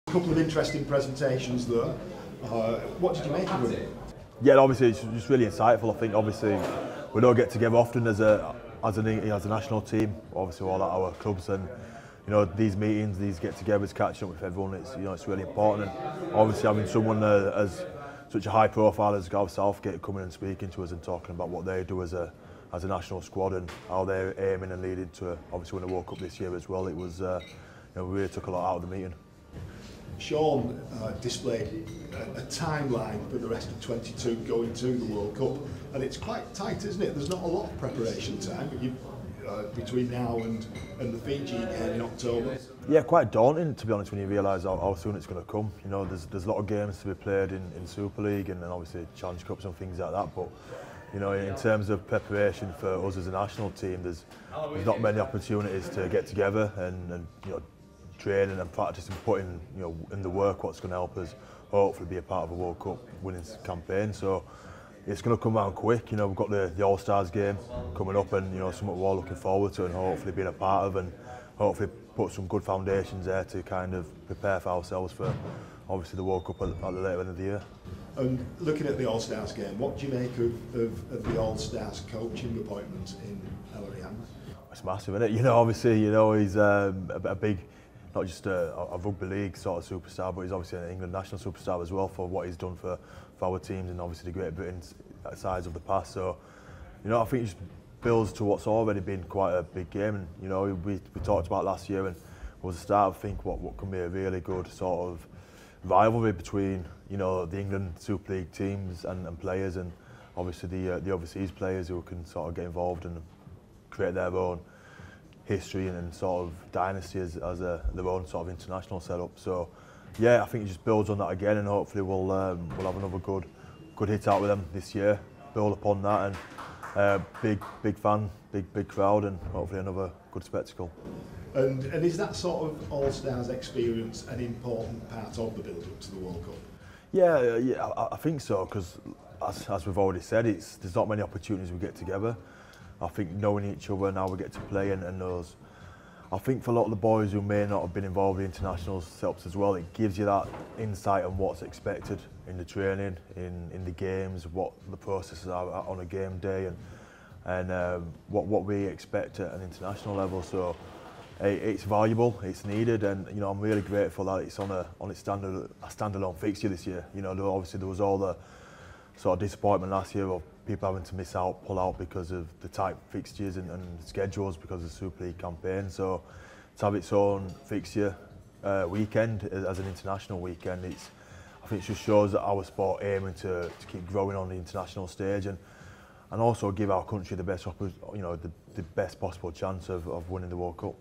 A couple of interesting presentations there. What did you make of it? Yeah, obviously it's just really insightful. I think obviously we don't get together often as a national team. Obviously all at our clubs, and these meetings, these get-togethers, catching up with everyone, it's really important. And obviously having someone as such a high profile as Gareth Southgate coming and speaking to us and talking about what they do as a national squad and how they're aiming and leading to obviously win the World Cup this year as well. It was we really took a lot out of the meeting. Shaun displayed a timeline for the rest of 22 going to the World Cup, and it's quite tight, isn't it? There's not a lot of preparation time between now and the Fiji game in October. Yeah, quite daunting to be honest when you realise how soon it's going to come. There's a lot of games to be played in Super League and then obviously Challenge Cups and things like that. But in terms of preparation for us as a national team, there's not many opportunities to get together and training and practice and putting in the work what's going to help us hopefully be a part of a World Cup winning campaign. So it's going to come around quick. We've got the All-Stars game coming up, and something we're all looking forward to and hopefully being a part of, and hopefully put some good foundations there to kind of prepare for ourselves for obviously the World Cup at the later end of the year. And looking at the All-Stars game, what do you make of the All-Stars coaching appointment in Harry Newman? It's massive, isn't it? Obviously, he's a big, not just a rugby league sort of superstar, but he's obviously an England national superstar as well for what he's done for our teams and obviously the Great Britain sides of the past. So, I think it just builds to what's already been quite a big game. And we talked about last year, and it was the start of what can be a really good sort of rivalry between the England Super League teams and players, and obviously the overseas players who can sort of get involved and create their own history and sort of dynasty as their own sort of international setup. So yeah, I think it just builds on that again, and hopefully we'll have another good hit out with them this year, build upon that, and big fan, big crowd, and hopefully another good spectacle. And is that sort of All-Stars experience an important part of the build-up to the World Cup? Yeah, I think so, because as we've already said, there's not many opportunities we get together. I think knowing each other now we get to play and those. I think for a lot of the boys who may not have been involved in international setups as well, it gives you that insight on what's expected in the training, in the games, what the processes are on a game day, and what we expect at an international level. So it's valuable, it's needed, and I'm really grateful that it's on its standalone fixture this year. Obviously there was all the sort of disappointment last year of people having to pull out because of the tight fixtures and schedules because of the Super League campaign. So to have its own fixture weekend as an international weekend, I think it just shows that our sport aiming to keep growing on the international stage and also give our country the best possible chance of winning the World Cup.